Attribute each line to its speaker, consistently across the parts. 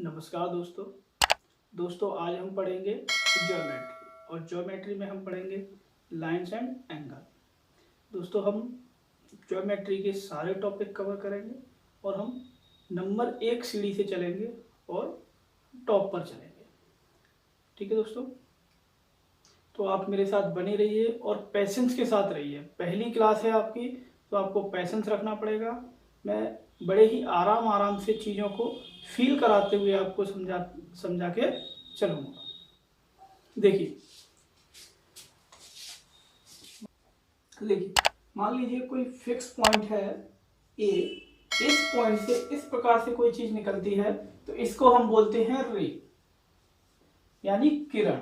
Speaker 1: नमस्कार दोस्तों आज हम पढ़ेंगे ज्योमेट्री और ज्योमेट्री में हम पढ़ेंगे लाइंस एंड एंगल। दोस्तों हम ज्योमेट्री के सारे टॉपिक कवर करेंगे और हम नंबर 1 सीढ़ी से चलेंगे और टॉप पर चलेंगे। ठीक है दोस्तों, तो आप मेरे साथ बने रहिए और पेशेंस के साथ रहिए। पहली क्लास है आपकी तो आपको पेशेंस रखना पड़ेगा। मैं बड़े ही आराम से चीज़ों को फील कराते हुए आपको समझा के चलूँगा। देखिए मान लीजिए कोई फिक्स पॉइंट है ए, इस पॉइंट से इस प्रकार से कोई चीज निकलती है तो इसको हम बोलते हैं रे यानी किरण।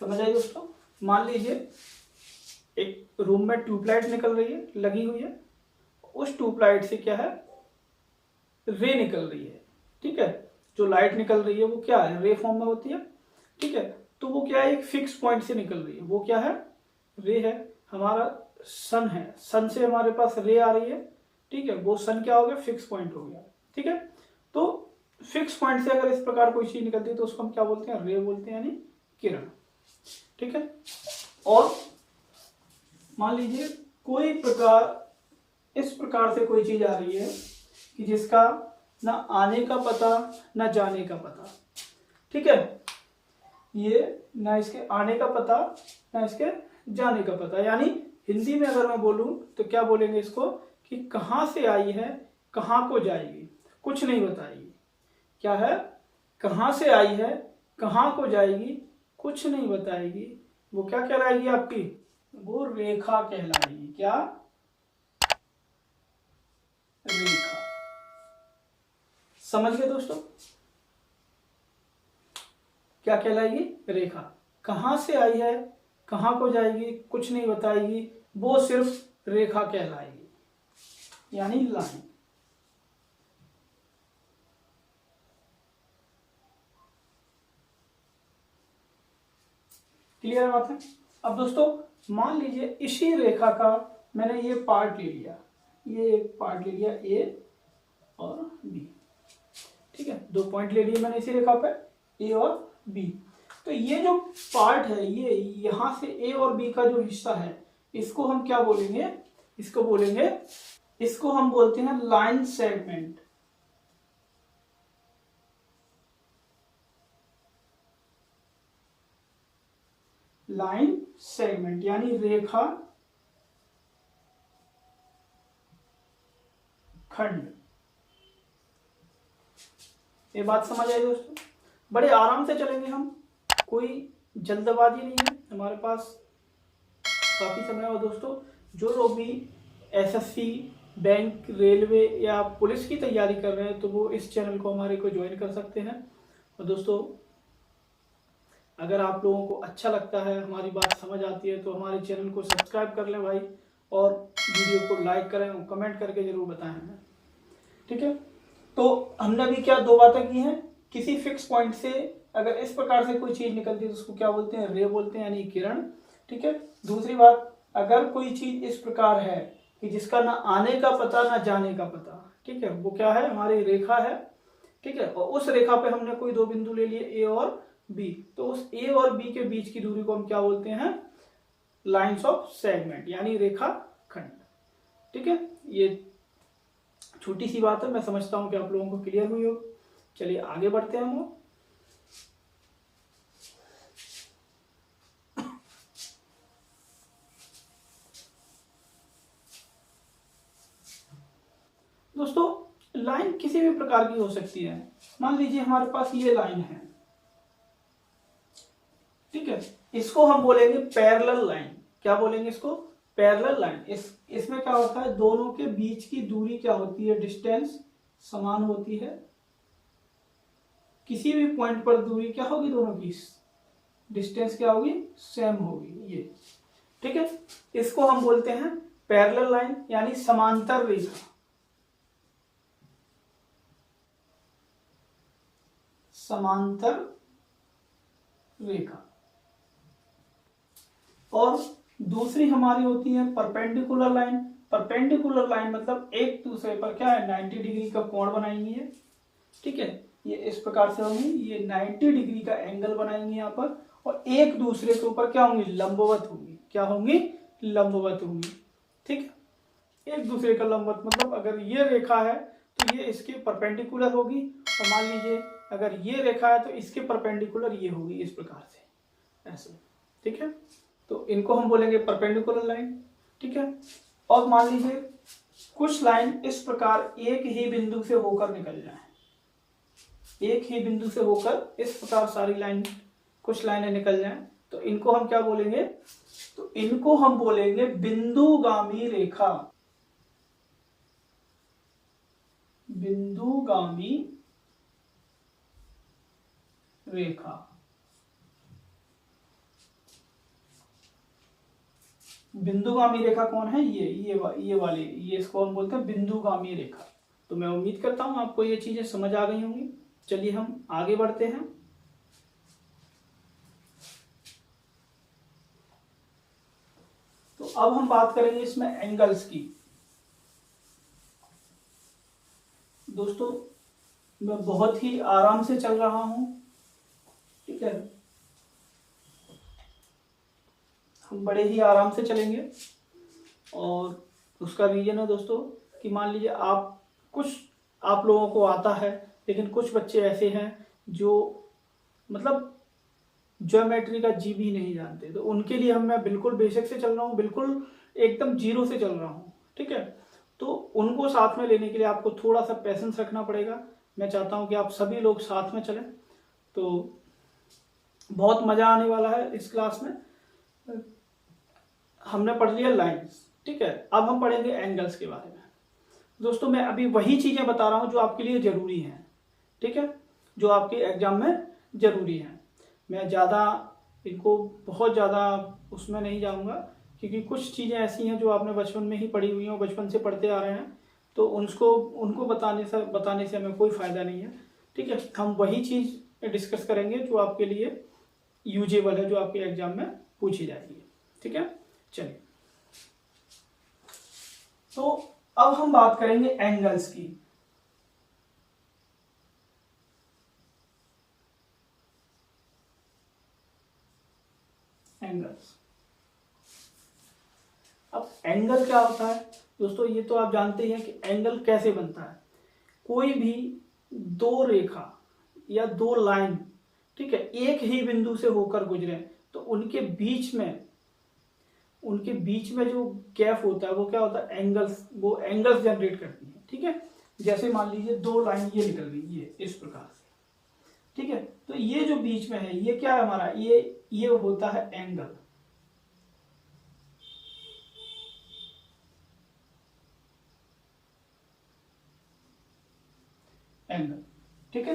Speaker 1: समझ आए दोस्तों? मान लीजिए एक रूम में ट्यूबलाइट निकल रही है, लगी हुई है, उस ट्यूबलाइट से क्या है, रे निकल रही है। ठीक है, जो लाइट निकल रही है वो क्या है, रे फॉर्म में होती है। ठीक है, तो वो क्या है, एक फिक्स पॉइंट से निकल रही है, वो क्या है, रे है। हमारा सन है, सन से हमारे पास रे आ रही है। ठीक है, वो सन क्या हो गया, फिक्स पॉइंट हो गया। ठीक है, तो फिक्स पॉइंट से अगर इस प्रकार कोई चीज निकलती है तो उसको हम क्या बोलते हैं, रे बोलते हैं, यानी किरण। ठीक है, और मान लीजिए कोई प्रकार इस प्रकार से कोई चीज आ रही है कि जिसका ना आने का पता ना जाने का पता। ठीक है, ये ना इसके आने का पता ना इसके जाने का पता, यानी हिंदी में अगर मैं बोलूं तो क्या बोलेंगे इसको कि कहां से आई है कहां को जाएगी, कुछ नहीं बताएगी। क्या है, कहां से आई है कहां को जाएगी, कुछ नहीं बताएगी। वो क्या कहलाएगी आपकी, वो रेखा कहलाएगी। क्या, रेखा। समझ गए दोस्तों, क्या कहलाएगी, रेखा। कहां से आई है कहां को जाएगी, कुछ नहीं बताएगी, वो सिर्फ रेखा कहलाएगी, यानी लाइन। क्लियर बात है? अब दोस्तों मान लीजिए इसी रेखा का मैंने ये पार्ट ले लिया, ये एक पार्ट ले लिया ए और बी। ठीक है, 2 पॉइंट ले लिए मैंने इसी रेखा पे, ए और बी। तो ये जो पार्ट है, ये यहां से ए और बी का जो हिस्सा है, इसको हम क्या बोलेंगे, इसको हम बोलते हैं लाइन सेगमेंट। लाइन सेगमेंट यानी रेखा खंड। ये बात समझ आई दोस्तों? बड़े आराम से चलेंगे हम, कोई जल्दबाजी नहीं है हमारे पास, काफी समय हो दोस्तों। जो लोग भी एसएससी, बैंक, रेलवे या पुलिस की तैयारी कर रहे हैं तो वो इस चैनल को हमारे को ज्वाइन कर सकते हैं। और दोस्तों अगर आप लोगों को अच्छा लगता है, हमारी बात समझ आती है, तो हमारे चैनल को सब्सक्राइब कर लें भाई, और वीडियो को लाइक करें और कमेंट करके जरूर बताएं हमें। ठीक है, तो हमने भी क्या 2 बातें की हैं, किसी फिक्स पॉइंट से अगर इस प्रकार से कोई चीज निकलती है तो उसको क्या बोलते हैं, रे बोलते हैं, यानी किरण। ठीक है, दूसरी बात, अगर कोई चीज इस प्रकार है कि जिसका ना आने का पता ना जाने का पता, ठीक है, वो क्या है, हमारी रेखा है। ठीक है, और उस रेखा पे हमने कोई 2 बिंदु ले लिए ए और बी, तो उस ए और बी के बीच की दूरी को हम क्या बोलते हैं, लाइंस ऑफ सेगमेंट, यानी रेखा खंड। ठीक है, ये छोटी सी बात है, मैं समझता हूं कि आप लोगों को क्लियर हुई हो। चलिए आगे बढ़ते हैं हम। दोस्तों लाइन किसी भी प्रकार की हो सकती है। मान लीजिए हमारे पास ये लाइन है, ठीक है, इसको हम बोलेंगे पैरेलल लाइन। क्या बोलेंगे इसको, पैरेलल लाइन। इसमें क्या होता है, दोनों के बीच की दूरी क्या होती है, डिस्टेंस समान होती है। किसी भी पॉइंट पर दूरी क्या होगी, दोनों की डिस्टेंस क्या होगी, सेम होगी। ये ठीक है, इसको हम बोलते हैं पैरेलल लाइन, यानी समांतर रेखा। समांतर रेखा। और दूसरी हमारी होती है परपेंडिकुलर लाइन। परपेंडिकुलर लाइन मतलब एक दूसरे पर क्या है 90 डिग्री का कोण बनाएंगी है, ठीक है। ये इस प्रकार से होंगी, ये 90 डिग्री का एंगल बनाएंगे यहाँ पर, और एक दूसरे के ऊपर क्या होंगी लंबवत होंगी, क्या होंगी लंबवत होंगी, ठीक है। एक दूसरे का लंबवत मतलब अगर ये रेखा है तो ये इसके परपेंडिकुलर होगी, और मान लीजिए अगर ये रेखा है तो इसके परपेंडिकुलर ये होगी, इस प्रकार से ऐसे, ठीक है। तो इनको हम बोलेंगे परपेंडिकुलर लाइन, ठीक है। और मान लीजिए कुछ लाइन इस प्रकार एक ही बिंदु से होकर निकल जाए, एक ही बिंदु से होकर इस प्रकार सारी लाइन, कुछ लाइनें निकल जाएं, तो इनको हम क्या बोलेंगे, तो इनको हम बोलेंगे बिंदुगामी रेखा, बिंदुगामी रेखा। बिंदुगामी रेखा कौन है, ये वाली, ये इसको हम बोलते हैं बिंदुगामी रेखा। तो मैं उम्मीद करता हूं आपको ये चीजें समझ आ गई होंगी। चलिए हम आगे बढ़ते हैं। तो अब हम बात करेंगे इसमें एंगल्स की। दोस्तों मैं बहुत ही आराम से चल रहा हूं, ठीक है, हम बड़े ही आराम से चलेंगे। और उसका रीजन है दोस्तों कि मान लीजिए आप लोगों को आता है, लेकिन कुछ बच्चे ऐसे हैं जो मतलब ज्योमेट्री का जी भी नहीं जानते, तो उनके लिए मैं बिल्कुल बेसिक से चल रहा हूँ, बिल्कुल एकदम जीरो से चल रहा हूँ, ठीक है। तो उनको साथ में लेने के लिए आपको थोड़ा सा पेशेंस रखना पड़ेगा। मैं चाहता हूँ कि आप सभी लोग साथ में चलें, तो बहुत मजा आने वाला है इस क्लास में। हमने पढ़ लिया लाइंस, ठीक है। अब हम पढ़ेंगे एंगल्स के बारे में। दोस्तों मैं अभी वही चीजें बता रहा हूं जो आपके लिए जरूरी हैं, ठीक है, जो आपके एग्जाम में जरूरी हैं। मैं इनको बहुत ज़्यादा उसमें नहीं जाऊंगा, क्योंकि कुछ चीज़ें ऐसी हैं जो आपने बचपन में ही पढ़ी हुई हैं, बचपन से पढ़ते आ रहे हैं, तो उनको बताने से हमें कोई फ़ायदा नहीं है, ठीक है। हम वही चीज़ डिस्कस करेंगे जो आपके लिए यूजेबल है, जो आपके एग्जाम में पूछी जाएगी, ठीक है। चलिए, तो अब हम बात करेंगे एंगल्स की। एंगल्स, अब एंगल क्या होता है दोस्तों, ये तो आप जानते हैं कि एंगल कैसे बनता है। कोई भी दो रेखा या दो लाइन, ठीक है, एक ही बिंदु से होकर गुजरे तो उनके बीच में जो गैप होता है वो क्या होता है, एंगल्स, वो एंगल्स जनरेट करती है, ठीक है। जैसे मान लीजिए दो लाइन ये निकल रही है इस प्रकार से, ठीक है, तो ये जो बीच में है ये क्या है हमारा, ये होता है एंगल, ठीक है।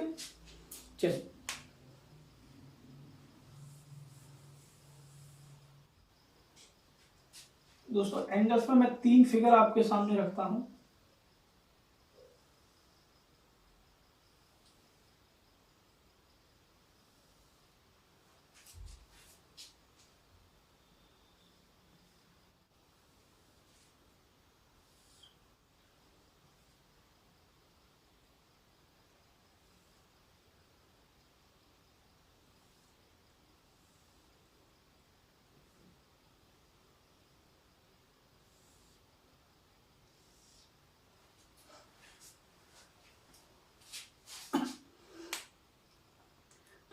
Speaker 1: चलिए, दोस्तों एंगल्स में मैं 3 फिगर आपके सामने रखता हूं।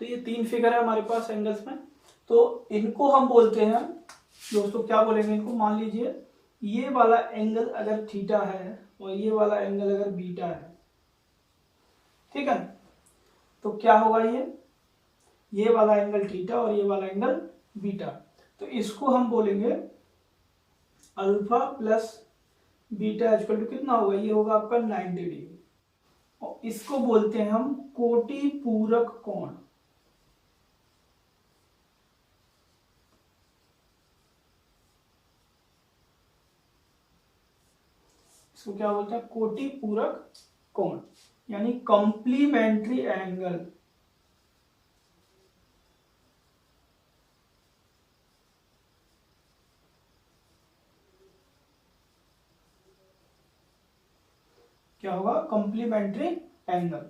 Speaker 1: तो ये 3 फिगर है हमारे पास एंगल्स में, तो इनको हम बोलते हैं दोस्तों, क्या बोलेंगे इनको, मान लीजिए ये वाला एंगल अगर थीटा है और ये वाला एंगल अगर बीटा है, ठीक है, तो क्या होगा, ये वाला एंगल थीटा और ये वाला एंगल बीटा, तो इसको हम बोलेंगे alpha plus beta equal to कितना होगा, ये होगा आपका 90 डिग्री, और इसको बोलते हैं हम कोटि पूरक कोण। इसको क्या बोलते हैं, कोटि पूरक कोण, यानी कॉम्प्लीमेंट्री एंगल। क्या होगा, कॉम्प्लीमेंट्री एंगल।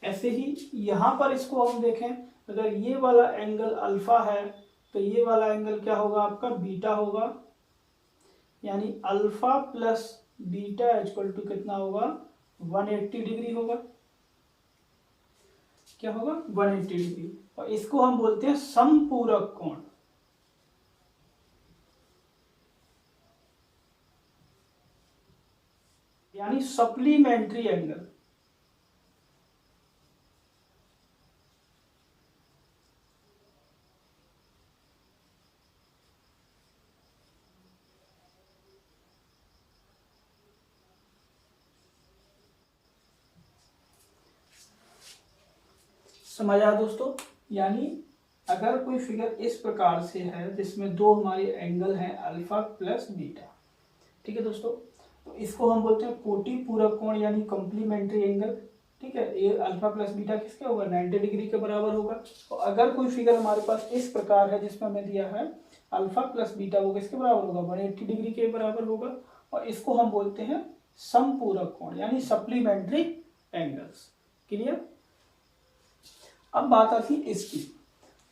Speaker 1: ऐसे ही यहां पर इसको हम देखें, अगर ये वाला एंगल अल्फा है तो ये वाला एंगल क्या होगा आपका, बीटा होगा। यानी alpha plus beta equal to कितना होगा, 180 डिग्री होगा। क्या होगा, 180 डिग्री। और इसको हम बोलते हैं समपूरक कोण। यानी सप्लीमेंट्री एंगल। समझ आया दोस्तों। यानी अगर कोई फिगर इस प्रकार से है जिसमें दो हमारे एंगल हैं अल्फा प्लस बीटा, ठीक है दोस्तों, तो इसको हम बोलते हैं कोटि पूरक कोण यानी कॉम्प्लीमेंट्री एंगल। ठीक है, ये अल्फा प्लस बीटा किसके होगा, 90 डिग्री के बराबर होगा। तो अगर कोई फिगर हमारे पास इस प्रकार है जिसमें हमें दिया है अल्फा प्लस बीटा, वो किसके बराबर होगा, 180 डिग्री के बराबर होगा। और इसको हम बोलते हैं समपूरक कोण यानी सप्लीमेंट्री एंगल्स। क्लियर। अब बात आती है इसकी,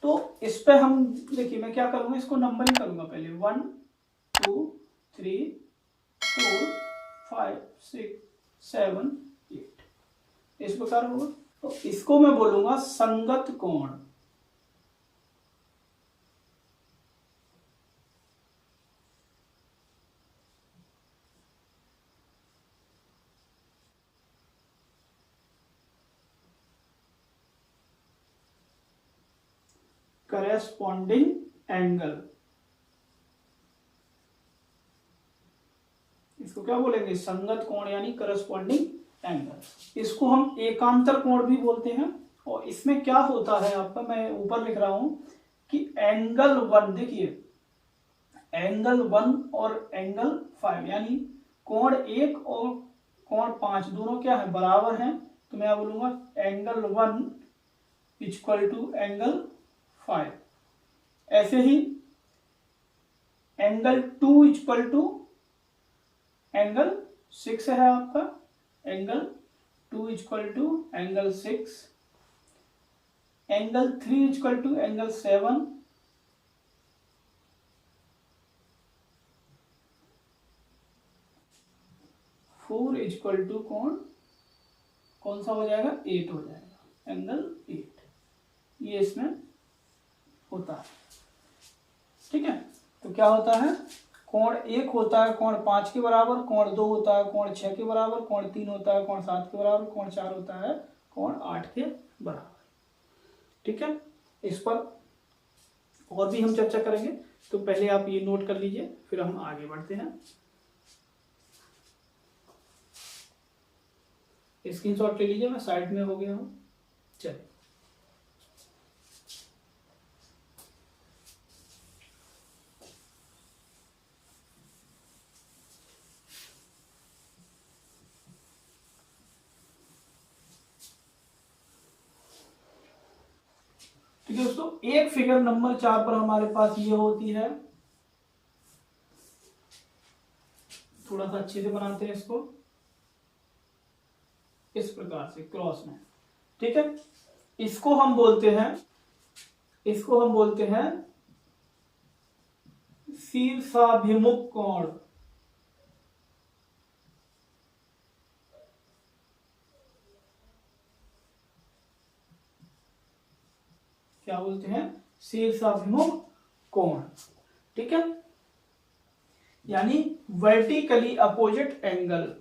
Speaker 1: तो इस पे हम देखिए, मैं क्या करूंगा, इसको नंबरिंग करूंगा पहले, 1 2 3 4 5 6 7 8 इस प्रकार होगा। तो इसको मैं बोलूंगा संगत कोण। करेस्पॉन्डिंग एंगल, इसको क्या बोलेंगे, संगत कोण यानी करस्पॉन्डिंग एंगल। इसको हम एकांतर कोण भी बोलते हैं। और इसमें क्या होता है आपका, मैं ऊपर लिख रहा हूं कि एंगल 1, देखिए एंगल 1 और एंगल 5 यानी कोण 1 और कोण 5 दोनों क्या है, बराबर हैं। तो मैं बोलूंगा एंगल 1 इक्वल टू एंगल 5। ऐसे ही एंगल 2 इक्वल टू एंगल 6 है आपका, angle 2 equal to angle 6। Angle 3 equal to angle 7। Four equal to कौन सा हो जाएगा, 8 हो जाएगा, एंगल 8। ये इसमें होता है। ठीक है, तो क्या होता है, कोण 1 होता है कोण 5 के बराबर, कोण 2 होता है कोण 6 के बराबर, कोण 3 होता है कोण 7 के बराबर, कोण 4 होता है कोण 8 के बराबर। ठीक है, इस पर और भी हम चर्चा करेंगे, तो पहले आप ये नोट कर लीजिए, फिर हम आगे बढ़ते हैं। स्क्रीनशॉट ले लीजिए, मैं साइड में हो गया हूं। चलिए, ठीक है दोस्तों, एक फिगर नंबर 4 पर हमारे पास ये होती है। थोड़ा सा अच्छे से बनाते हैं इसको, इस प्रकार से क्रॉस में। ठीक है, इसको हम बोलते हैं शीर्षाभिमुख कोण। क्या बोलते हैं, शीर्षाभिमुख कोण। ठीक है, यानी vertically opposite angle.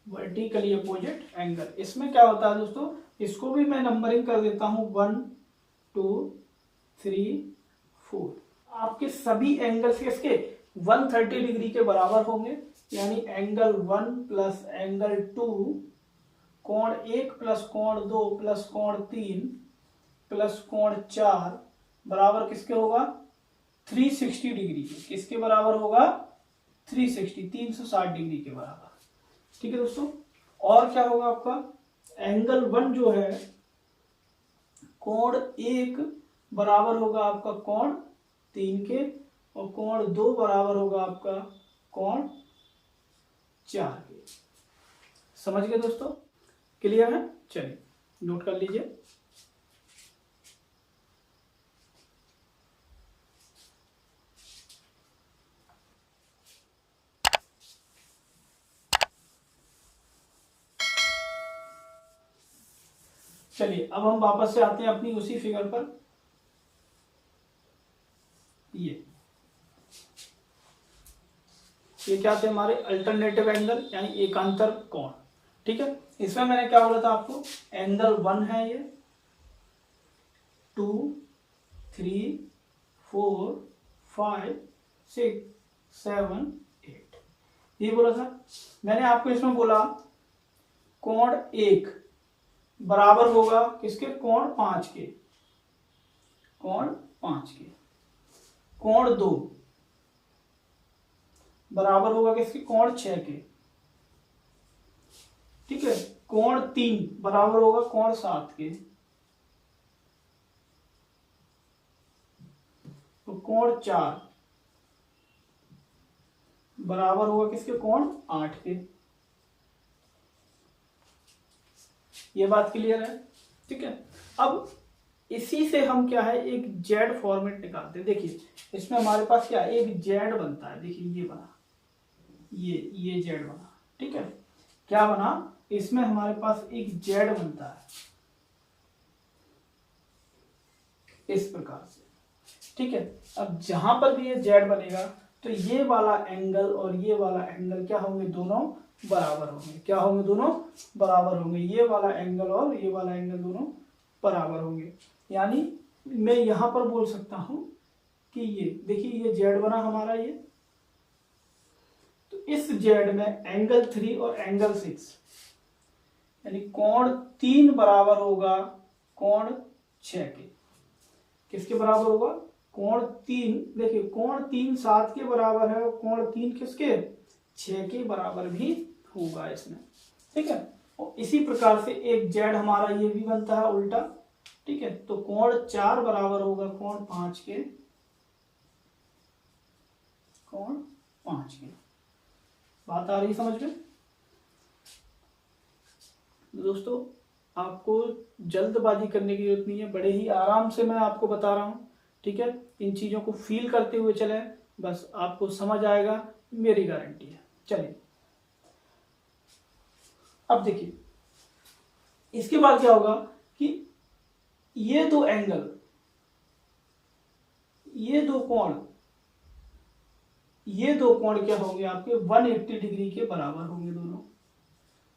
Speaker 1: Vertically opposite angle, इसमें क्या होता है दोस्तों, इसको भी मैं नंबरिंग कर देता हूं, 1 2 3 4। आपके सभी एंगल्स इसके 130 डिग्री के बराबर होंगे। यानी एंगल 1 प्लस एंगल 2, कोण 1 प्लस कोण 2 प्लस कोण 3 प्लस कोण 4 बराबर किसके होगा, 360 डिग्री के। किसके बराबर होगा, 360 360 डिग्री के बराबर। ठीक है दोस्तों, और क्या होगा आपका एंगल 1 जो है कोण 1 बराबर होगा आपका कोण 3 के, और कोण 2 बराबर होगा आपका कोण 4 के। समझ गए दोस्तों, क्लियर है? चलिए नोट कर लीजिए। चलिए अब हम वापस से आते हैं अपनी उसी फिगर पर। ये क्या थे हमारे अल्टरनेटिव एंगल यानी एकांतर कोण। ठीक है, इसमें मैंने क्या बोला था आपको, एंगल 1 है ये, 2 3 4 5 6 7 8 ये बोला था मैंने आपको। इसमें बोला कोण 1 बराबर होगा किसके, कोण 5 के, कोण 5 के। कोण 2 बराबर होगा किसके, कोण 6 के। ठीक है, कोण 3 बराबर होगा कोण 7 के, तो कोण 4 बराबर होगा किसके, कोण 8 के। ये बात क्लियर है? ठीक है, अब इसी से हम क्या है एक जेड फॉर्मेट निकालते हैं। देखिए इसमें हमारे पास क्या है, एक जेड बनता है। देखिए ये बना, ये जेड बना। ठीक है, क्या बना, इसमें हमारे पास एक जेड बनता है इस प्रकार से। ठीक है, अब जहां पर भी ये जेड बनेगा तो ये वाला एंगल और ये वाला एंगल क्या होंगे, दोनों बराबर होंगे। क्या होंगे, दोनों बराबर होंगे। ये वाला एंगल और ये वाला एंगल दोनों बराबर होंगे। यानी मैं यहां पर बोल सकता हूं कि ये देखिए ये जेड बना हमारा ये, तो इस जेड में एंगल 3 और एंगल 6 यानी कोण 3 बराबर होगा कोण 6 के। किसके बराबर होगा, कोण 3। देखिए कोण 3 7 के बराबर है और कोण 3 किसके, 6 के बराबर भी होगा इसमें। ठीक है, और इसी प्रकार से एक जेड हमारा ये भी बनता है उल्टा। ठीक है, तो कोण 4 बराबर होगा कोण 5 के, कोण 5 के। बात आ रही समझ में? दोस्तों आपको जल्दबाजी करने की जरूरत नहीं है, बड़े ही आराम से मैं आपको बता रहा हूं। ठीक है, इन चीजों को फील करते हुए चले, बस आपको समझ आएगा, मेरी गारंटी है। चलिए अब देखिए इसके बाद क्या होगा कि ये दो एंगल, ये दो कोण क्या होंगे आपके 180 डिग्री के बराबर होंगे दोनों।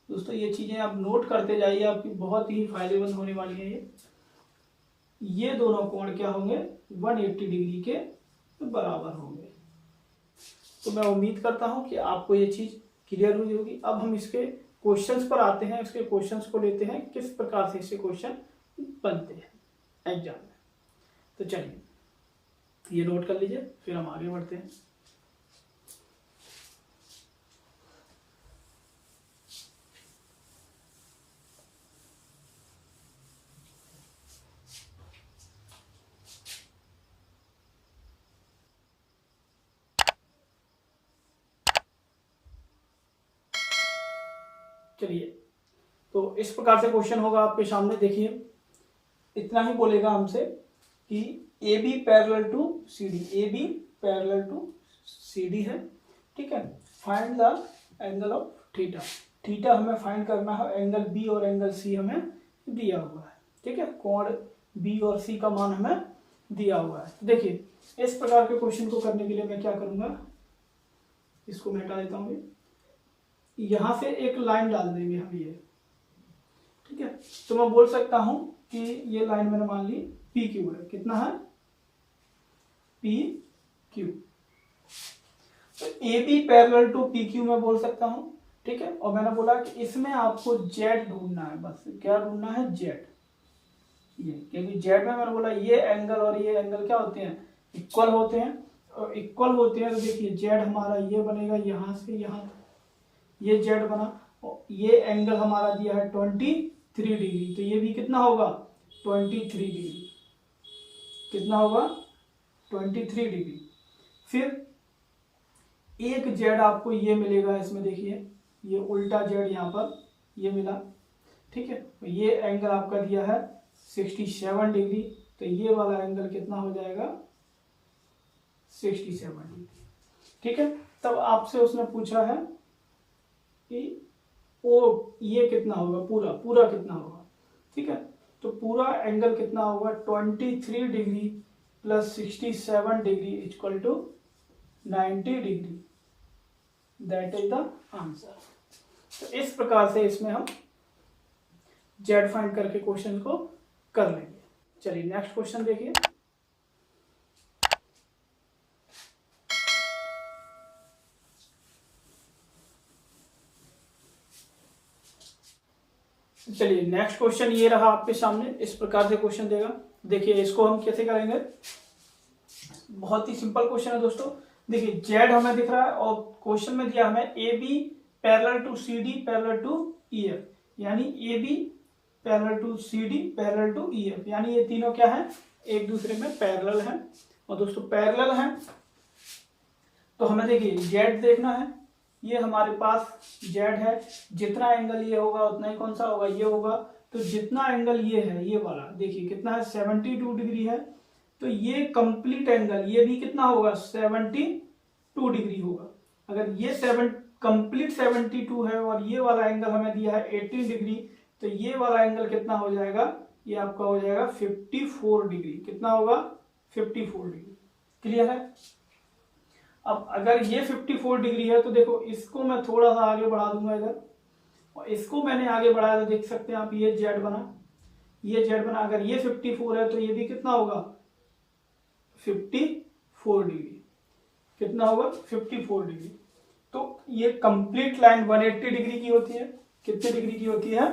Speaker 1: दोस्तों ये चीजें आप नोट करते जाइए, आपकी बहुत ही फायदेमंद होने वाली है ये दोनों कोण क्या होंगे 180 डिग्री के बराबर होंगे। तो मैं उम्मीद करता हूं कि आपको ये चीज क्लियर हुई होगी। अब हम इसके क्वेश्चंस पर आते हैं, इसके क्वेश्चंस को लेते हैं, किस प्रकार से इससे क्वेश्चन बनते हैं एग्जाम में। तो चलिए ये नोट कर लीजिए, फिर हम आगे बढ़ते हैं। चलिए तो इस प्रकार से क्वेश्चन होगा आपके सामने। देखिए इतना ही बोलेगा हमसे कि A B parallel to C D, A B parallel to C D है। ठीक है, find the angle of theta, theta हमें फाइंड करना है, एंगल बी और एंगल सी हमें दिया हुआ है। ठीक है, कोण बी और सी का मान हमें दिया हुआ है। देखिए इस प्रकार के क्वेश्चन को करने के लिए मैं क्या करूंगा, इसको मैं हटा देता हूँ, यहां से एक लाइन डाल देंगे हम ये। ठीक है, तो मैं बोल सकता हूं कि ये लाइन मैंने मान ली पी क्यू है। कितना है, पी क्यू। तो A B parallel to P Q मैं बोल सकता हूं। ठीक है, और मैंने बोला कि इसमें आपको जेड ढूंढना है, बस क्या ढूंढना है, जेड। ये क्योंकि जेड में मैंने बोला ये एंगल और ये एंगल क्या होते हैं, इक्वल होते हैं। इक्वल होते हैं तो देखिए जेड हमारा ये बनेगा यहाँ से यहाँ तक, ये जेड बना, और ये एंगल हमारा दिया है 23 डिग्री, तो ये भी कितना होगा 23 डिग्री, कितना होगा 23 डिग्री। फिर एक जेड आपको ये मिलेगा, इसमें देखिए ये उल्टा जेड यहाँ पर ये मिला, ठीक है। तो ये एंगल आपका दिया है 67 डिग्री, तो ये वाला एंगल कितना हो जाएगा 67 डिग्री, ठीक है। तब आपसे उसने पूछा है कि ओ ये कितना होगा, पूरा पूरा कितना होगा, ठीक है। तो पूरा एंगल कितना होगा 23 degree plus 67 degree equal to 90 degree, that is the answer. तो इस प्रकार से इसमें हम जेड फाइंड करके क्वेश्चन को कर लेंगे। चलिए नेक्स्ट क्वेश्चन देखिए। चलिए नेक्स्ट क्वेश्चन ये रहा आपके सामने, इस प्रकार से क्वेश्चन देगा। देखिए इसको हम कैसे करेंगे, बहुत ही सिंपल क्वेश्चन है दोस्तों। देखिए जेड हमें दिख रहा है और क्वेश्चन में दिया हमें A B parallel to C D parallel to E F, यानी A B parallel to C D parallel to E F, यानी ये तीनों क्या है एक दूसरे में पैरेलल हैं। और दोस्तों पैरेलल हैं तो हमें देखिए जेड देखना है, ये हमारे पास जेड है, जितना एंगल ये होगा उतना ही कौन सा होगा ये होगा। तो जितना एंगल ये है ये वाला देखिए कितना है 72 डिग्री है, तो ये कंप्लीट एंगल ये भी कितना होगा 72 डिग्री होगा। अगर ये कंप्लीट 72 है और ये वाला एंगल हमें दिया है 80 डिग्री, तो ये वाला एंगल कितना हो जाएगा, ये आपका हो जाएगा 54 डिग्री, कितना होगा 54 डिग्री। क्लियर है। अब अगर ये 54 डिग्री है तो देखो इसको मैं थोड़ा सा आगे बढ़ा दूंगा इधर, और इसको मैंने आगे बढ़ाया तो देख सकते हैं आप ये जेड बना, ये जेड बना। अगर ये 54 है तो ये भी कितना होगा 54 डिग्री, कितना होगा 54 डिग्री। तो ये कंप्लीट लाइन 180 डिग्री की होती है, कितने डिग्री की होती है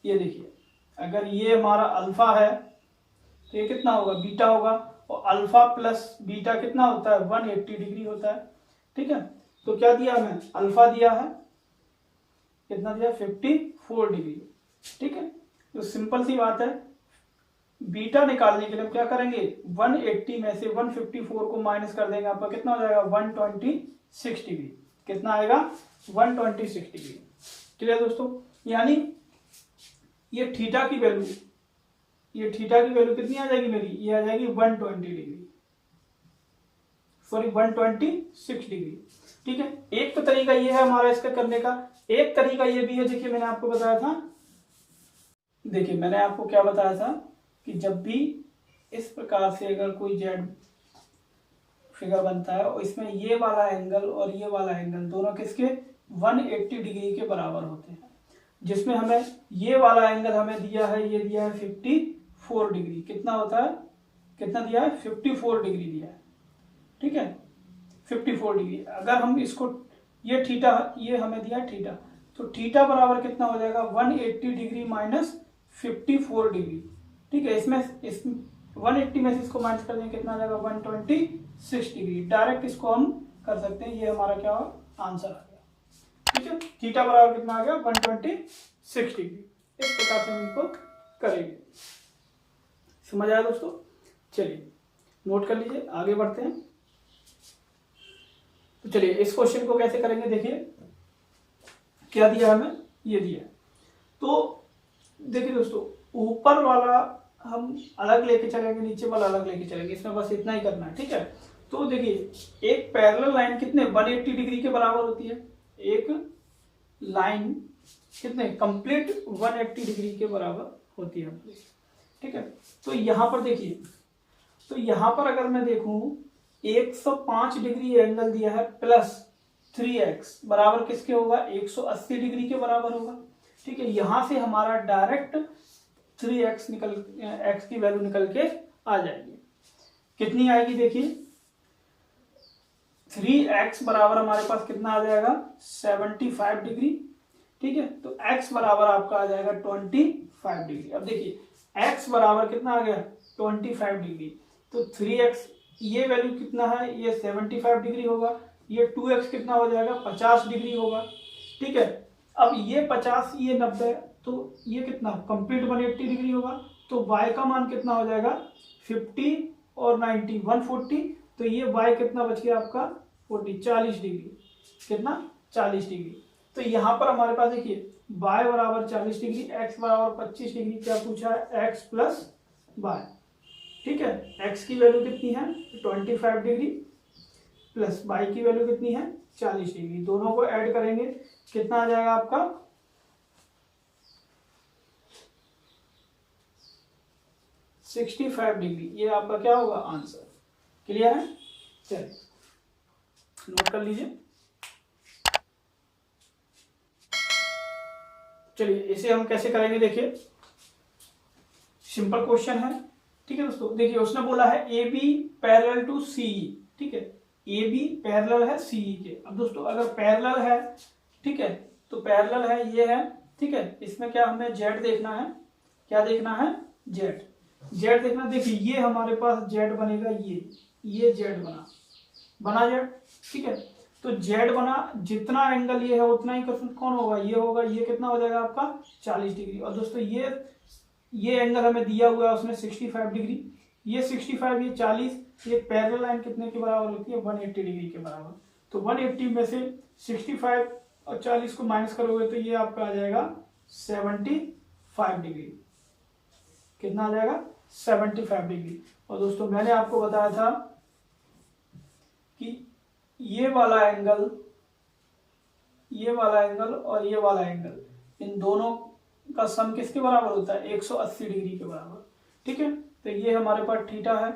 Speaker 1: ये देखिए। अगर ये हमारा अल्फा है तो ये कितना होगा बीटा होगा, और अल्फा प्लस बीटा कितना होता है 180 डिग्री होता है, ठीक है। तो क्या दिया हमें अल्फा दिया है, कितना दिया 54 डिग्री, ठीक है। तो सिंपल सी बात है, बीटा निकालने के लिए हम क्या करेंगे 180 में से 154 को माइनस कर देंगे, आपका कितना हो जाएगा 126 डिग्री, कितना आएगा 126 डिग्री। ठीक है दोस्तों, यानी ये थीटा की वैल्यू, ये थीटा की वैल्यू कितनी आ जाएगी मेरी, ये आ जाएगी 120 डिग्री, सॉरी 126 डिग्री, ठीक है। एक तो तरीका ये है हमारा इसका करने का, एक तरीका ये भी है, देखिए मैंने आपको बताया था, देखिए मैंने आपको क्या बताया था कि जब भी इस प्रकार से अगर कोई जेड फिगर बनता है और इसमें ये वाला एंगल और ये वाला एंगल दोनों किसके 180 डिग्री के बराबर होते हैं, जिसमें हमें ये वाला एंगल हमें दिया है, ये दिया है 54 डिग्री, कितना होता है, कितना दिया है 54 डिग्री दिया है, ठीक है 54 डिग्री। अगर हम इसको ये थीटा, ये हमें दिया थीटा, तो थीटा बराबर कितना हो जाएगा 180 डिग्री माइनस 54 डिग्री, ठीक है। इसमें 180 में से इसको माइनस कर देंगे कितना आ जाएगा 126 डिग्री। डायरेक्ट इसको हम कर सकते हैं, ये हमारा क्या आंसर आ गया, ठीक है। थीटा बराबर कितना आ गया 126 डिग्री। इस प्रकार से हम इनको करेंगे। समझ आया दोस्तों, चलिए नोट कर लीजिए, आगे बढ़ते हैं। तो चलिए इस क्वेश्चन को कैसे करेंगे, देखिए क्या दिया हमें, ये दिया। तो देखिए दोस्तों, ऊपर वाला हम अलग लेके चलेंगे, नीचे वाला अलग लेके चलेंगे, इसमें बस इतना ही करना है, ठीक है। तो देखिए एक पैरेलल लाइन कितने 180 डिग्री के बराबर होती है, एक लाइन कितने कंप्लीट 180 डिग्री के बराबर होती है, ठीक है। तो यहां पर देखिए, तो यहां पर अगर मैं देखूं 105 डिग्री एंगल दिया है प्लस 3x बराबर किसके होगा 180 डिग्री के बराबर होगा, ठीक है। यहां से हमारा डायरेक्ट 3x निकल, x की वैल्यू निकल के आ जाएगी, कितनी आएगी देखिए 3x बराबर हमारे पास कितना आ जाएगा 75 डिग्री, ठीक है। तो x बराबर आपका आ जाएगा 25 डिग्री। अब देखिए x बराबर कितना आ गया 25 डिग्री। तो 3x ये वैल्यू कितना है, ये 75 डिग्री होगा, ये 2x कितना हो जाएगा, 50 डिग्री होगा। ठीक है, अब ये 50 ये 90, तो ये कितना कंप्लीट 180 डिग्री होगा। तो y का मान कितना हो जाएगा 50 और 90 140, तो ये y कितना बच गया आपका 40 डिग्री, कितना 40 डिग्री। तो यहाँ पर हमारे पास देखिए y बराबर 40 डिग्री, x बराबर 25 डिग्री, क्या पूछा है x प्लस y। ठीक है, x की वैल्यू कितनी है 25 डिग्री प्लस y की वैल्यू कितनी है 40 डिग्री, दोनों को ऐड करेंगे कितना आ जाएगा आपका 65 डिग्री। ये आपका क्या होगा आंसर। क्लियर है, चलिए नोट कर लीजिए। चलिए इसे हम कैसे करेंगे, देखिए सिंपल क्वेश्चन है। ठीक है दोस्तों, देखिए उसने बोला है ए बी पैरेलल टू सी। ठीक है, ए बी पैरेलल है सी के। अब दोस्तों अगर पैरेलल है, ठीक है, तो पैरेलल है ये है। ठीक है, इसमें क्या हमें जेड देखना है, क्या देखना है जेड, जेड देखना। देखिए ये हमारे पास जेड बनेगा, ये जेड बना जेड। ठीक है, तो जेड बना, जितना एंगल ये है उतना ही कौन होगा, ये होगा, ये कितना हो जाएगा आपका 40 डिग्री। और दोस्तों ये एंगल हमें दिया हुआ है उसने 65 डिग्री, ये 65, ये 40, ये पैरेलल लाइन कितने के बराबर होती है 180 डिग्री के बराबर। तो 180 में से 65 और 40 को माइनस करोगे तो ये आपका आ जाएगा 75 डिग्री। कितना आ जाएगा 75 डिग्री। और दोस्तों मैंने आपको बताया था कि ये वाला एंगल और ये वाला एंगल, इन दोनों का सम किसके बराबर होता है 180 डिग्री के बराबर। ठीक है, तो ये हमारे पास थीटा है,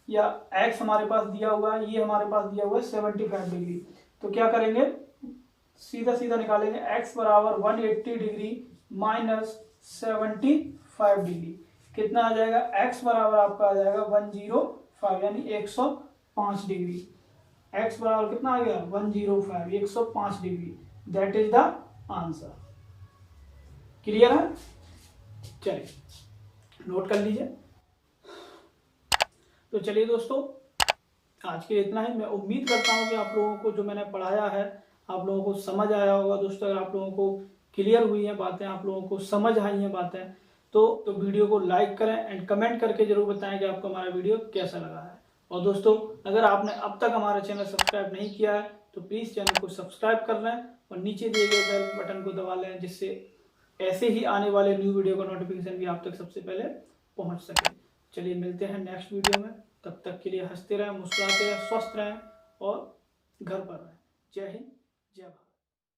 Speaker 1: या एक्स हमारे पास दिया हुआ है, ये हमारे पास दिया हुआ है 75 डिग्री। तो क्या करेंगे, सीधा सीधा निकालेंगे, एक्स बराबर 180 डिग्री माइनस 75 डिग्री, कितना आ जाएगा, एक्स बराबर आपका आ जाएगा 105 यानी 105 डिग्री। एक्स बराबर कितना आ गया 105, 105 degree, that is the answer. Clear है, चलिए नोट कर लीजिए। तो चलिए दोस्तों आज के लिए इतना ही। मैं उम्मीद करता हूँ कि आप लोगों को जो मैंने पढ़ाया है आप लोगों को समझ आया होगा। दोस्तों अगर आप लोगों को क्लियर हुई हैं बातें, आप लोगों को समझ आई हैं बातें, तो वीडियो को लाइक करें एंड कमेंट करके जरूर बताएं कि आपको हमारा वीडियो कैसा लगा है। और दोस्तों अगर आपने अब तक हमारा चैनल सब्सक्राइब नहीं किया है तो प्लीज़ चैनल को सब्सक्राइब कर लें और नीचे दिए गए बेल बटन को दबा लें, जिससे ऐसे ही आने वाले न्यू वीडियो का नोटिफिकेशन भी आप तक सबसे पहले पहुंच सके। चलिए मिलते हैं नेक्स्ट वीडियो में, तब तक के लिए हंसते रहें, मुस्कुराते रहें, स्वस्थ रहें और घर पर रहें। जय हिंद, जय भारत।